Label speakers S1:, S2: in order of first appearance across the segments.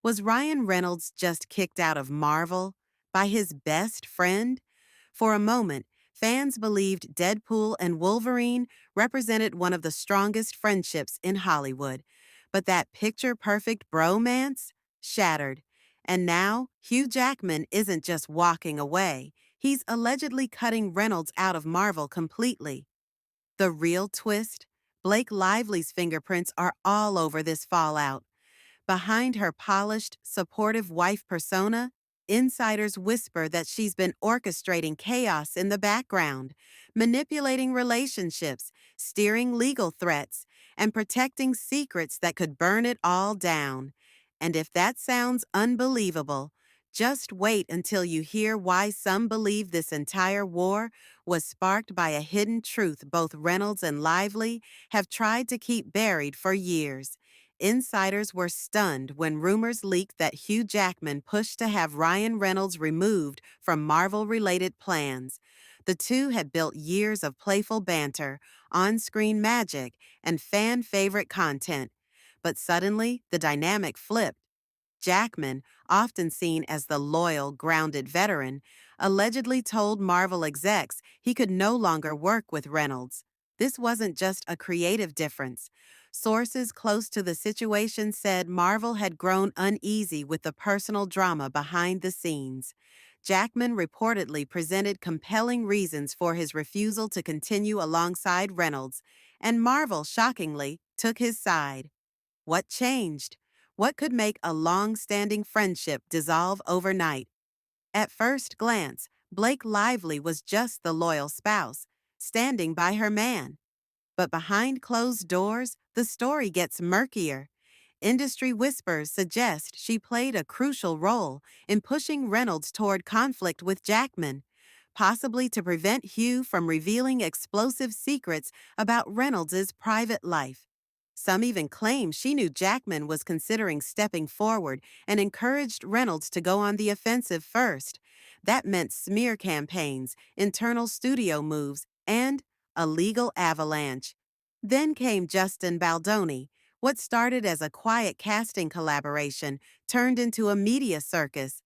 S1: Was Ryan Reynolds just kicked out of Marvel by his best friend? For a moment, fans believed Deadpool and Wolverine represented one of the strongest friendships in Hollywood. But that picture perfect bromance shattered. And now, Hugh Jackman isn't just walking away, he's allegedly cutting Reynolds out of Marvel completely. The real twist? Blake Lively's fingerprints are all over this fallout. Behind her polished, supportive wife persona, insiders whisper that she's been orchestrating chaos in the background, manipulating relationships, steering legal threats, and protecting secrets that could burn it all down. And if that sounds unbelievable, just wait until you hear why some believe this entire war was sparked by a hidden truth both Reynolds and Lively have tried to keep buried for years. Insiders were stunned when rumors leaked that Hugh Jackman pushed to have Ryan Reynolds removed from Marvel-related plans. The two had built years of playful banter, on-screen magic, and fan-favorite content. But suddenly, the dynamic flipped. Jackman, often seen as the loyal, grounded veteran, allegedly told Marvel execs he could no longer work with Reynolds. This wasn't just a creative difference. Sources close to the situation said Marvel had grown uneasy with the personal drama behind the scenes. Jackman reportedly presented compelling reasons for his refusal to continue alongside Reynolds, and Marvel, shockingly, took his side. What changed? What could make a long-standing friendship dissolve overnight? At first glance, Blake Lively was just the loyal spouse, standing by her man. But behind closed doors, the story gets murkier. Industry whispers suggest she played a crucial role in pushing Reynolds toward conflict with Jackman, possibly to prevent Hugh from revealing explosive secrets about Reynolds' private life. Some even claim she knew Jackman was considering stepping forward and encouraged Reynolds to go on the offensive first. That meant smear campaigns, internal studio moves, and a legal avalanche. Then came Justin Baldoni. What started as a quiet casting collaboration turned into a media circus.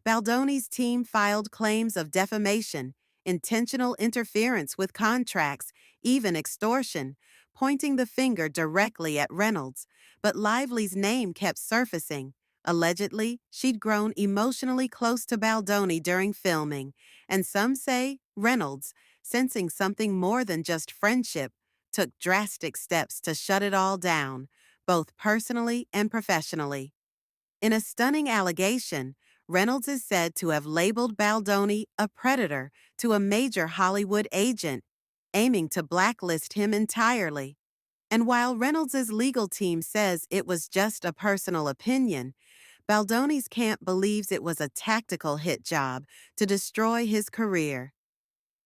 S1: Baldoni's team filed claims of defamation, intentional interference with contracts, even extortion, pointing the finger directly at Reynolds. But Lively's name kept surfacing. Allegedly, she'd grown emotionally close to Baldoni during filming, and some say Reynolds, sensing something more than just friendship, took drastic steps to shut it all down, both personally and professionally. In a stunning allegation, Reynolds is said to have labeled Baldoni a predator to a major Hollywood agent, aiming to blacklist him entirely. And while Reynolds' legal team says it was just a personal opinion, Baldoni's camp believes it was a tactical hit job to destroy his career.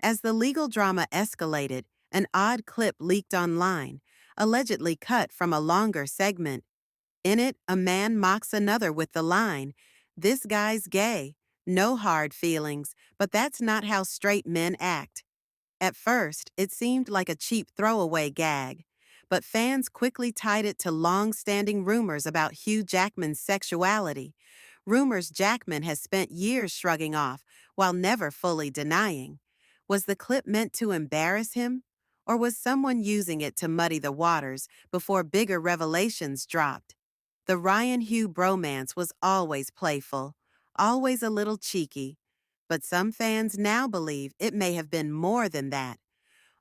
S1: As the legal drama escalated, an odd clip leaked online, allegedly cut from a longer segment. In it, a man mocks another with the line, "This guy's gay. No hard feelings, but that's not how straight men act." At first, it seemed like a cheap throwaway gag, but fans quickly tied it to long-standing rumors about Hugh Jackman's sexuality, rumors Jackman has spent years shrugging off while never fully denying. Was the clip meant to embarrass him? Or was someone using it to muddy the waters before bigger revelations dropped? The Ryan Hugh bromance was always playful, always a little cheeky, but some fans now believe it may have been more than that.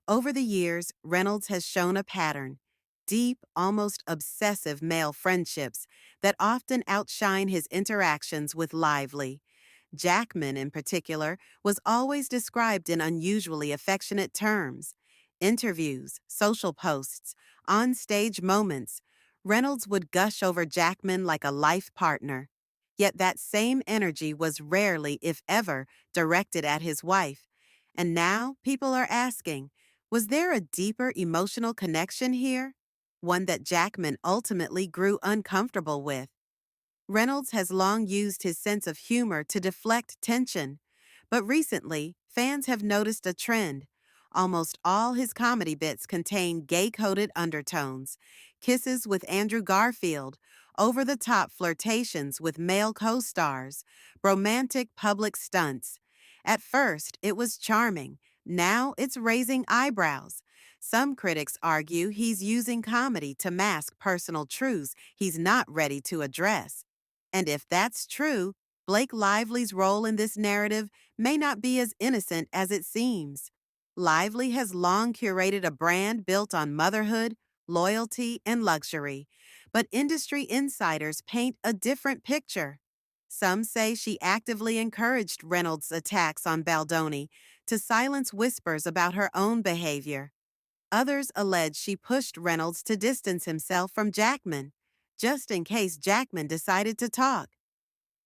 S1: Over the years, Reynolds has shown a pattern: deep, almost obsessive male friendships that often outshine his interactions with Lively. Jackman, in particular, was always described in unusually affectionate terms. Interviews, social posts, on-stage moments, Reynolds would gush over Jackman like a life partner. Yet that same energy was rarely, if ever, directed at his wife. And now people are asking, was there a deeper emotional connection here? One that Jackman ultimately grew uncomfortable with. Reynolds has long used his sense of humor to deflect tension, but recently, fans have noticed a trend. Almost all his comedy bits contain gay-coded undertones: kisses with Andrew Garfield, over the top flirtations with male co stars, romantic public stunts. At first, it was charming. Now it's raising eyebrows. Some critics argue he's using comedy to mask personal truths he's not ready to address. And if that's true, Blake Lively's role in this narrative may not be as innocent as it seems. Lively has long curated a brand built on motherhood, loyalty, and luxury, but industry insiders paint a different picture. Some say she actively encouraged Reynolds' attacks on Baldoni to silence whispers about her own behavior. Others allege she pushed Reynolds to distance himself from Jackman, just in case Jackman decided to talk.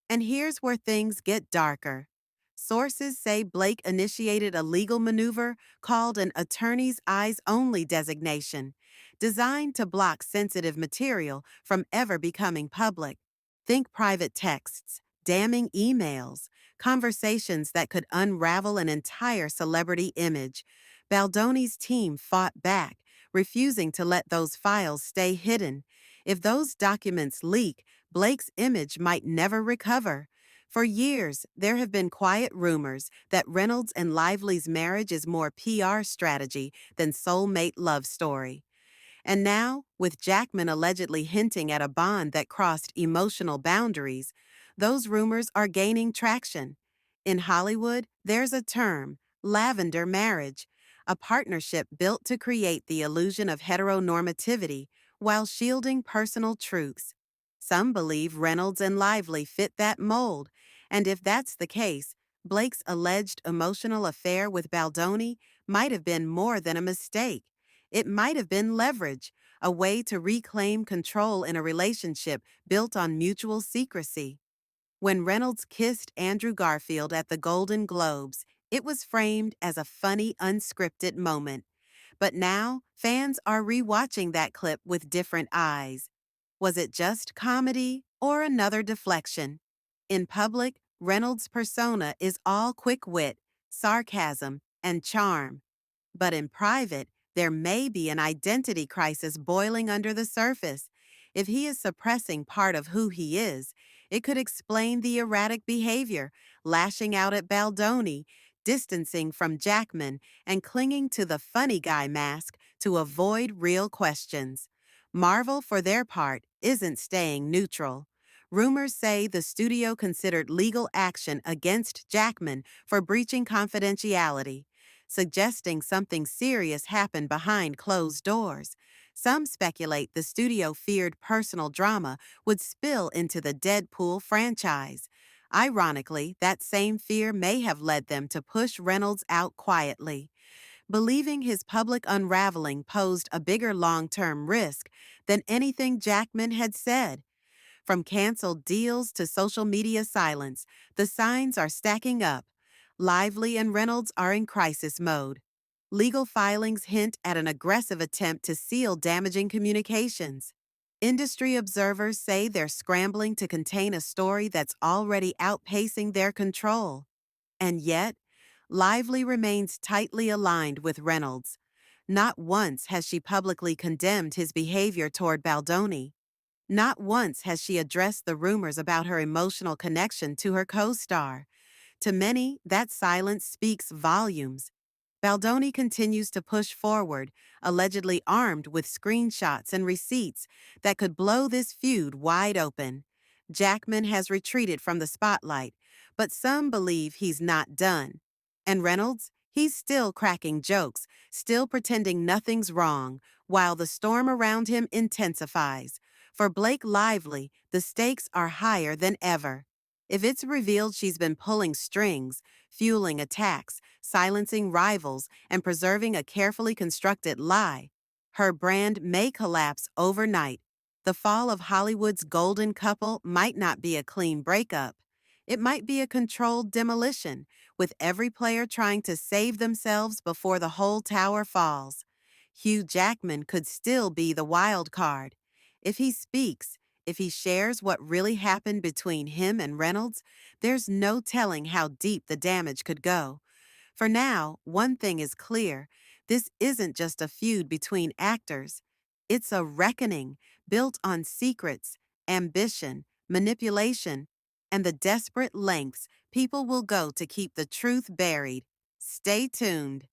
S1: And here's where things get darker. Sources say Blake initiated a legal maneuver called an attorney's eyes only designation, designed to block sensitive material from ever becoming public. Think private texts, damning emails, conversations that could unravel an entire celebrity image. Baldoni's team fought back, refusing to let those files stay hidden. If those documents leak, Blake's image might never recover. For years, there have been quiet rumors that Reynolds and Lively's marriage is more PR strategy than soulmate love story. And now, with Jackman allegedly hinting at a bond that crossed emotional boundaries, those rumors are gaining traction. In Hollywood, there's a term, lavender marriage, a partnership built to create the illusion of heteronormativity while shielding personal truths. Some believe Reynolds and Lively fit that mold, and if that's the case, Blake's alleged emotional affair with Baldoni might have been more than a mistake. It might have been leverage, a way to reclaim control in a relationship built on mutual secrecy. When Reynolds kissed Andrew Garfield at the Golden Globes, it was framed as a funny, unscripted moment. But now, fans are rewatching that clip with different eyes. Was it just comedy or another deflection? In public, Reynolds' persona is all quick wit, sarcasm, and charm. But in private, there may be an identity crisis boiling under the surface. If he is suppressing part of who he is, it could explain the erratic behavior, lashing out at Baldoni, distancing from Jackman, and clinging to the funny guy mask to avoid real questions. Marvel, for their part, isn't staying neutral. Rumors say the studio considered legal action against Jackman for breaching confidentiality, suggesting something serious happened behind closed doors. Some speculate the studio feared personal drama would spill into the Deadpool franchise. Ironically, that same fear may have led them to push Reynolds out quietly, believing his public unraveling posed a bigger long-term risk than anything Jackman had said. From canceled deals to social media silence, the signs are stacking up. Lively and Reynolds are in crisis mode. Legal filings hint at an aggressive attempt to seal damaging communications. Industry observers say they're scrambling to contain a story that's already outpacing their control. And yet, Lively remains tightly aligned with Reynolds. Not once has she publicly condemned his behavior toward Baldoni. Not once has she addressed the rumors about her emotional connection to her co-star. To many, that silence speaks volumes. Baldoni continues to push forward, allegedly armed with screenshots and receipts that could blow this feud wide open. Jackman has retreated from the spotlight, but some believe he's not done. And Reynolds, he's still cracking jokes, still pretending nothing's wrong, while the storm around him intensifies. For Blake Lively, the stakes are higher than ever. If it's revealed she's been pulling strings, fueling attacks, silencing rivals, and preserving a carefully constructed lie, her brand may collapse overnight. The fall of Hollywood's golden couple might not be a clean breakup. It might be a controlled demolition, with every player trying to save themselves before the whole tower falls. Hugh Jackman could still be the wild card. If he speaks, if he shares what really happened between him and Reynolds, there's no telling how deep the damage could go. For now, one thing is clear. This isn't just a feud between actors. It's a reckoning built on secrets, ambition, manipulation, and the desperate lengths people will go to keep the truth buried. Stay tuned.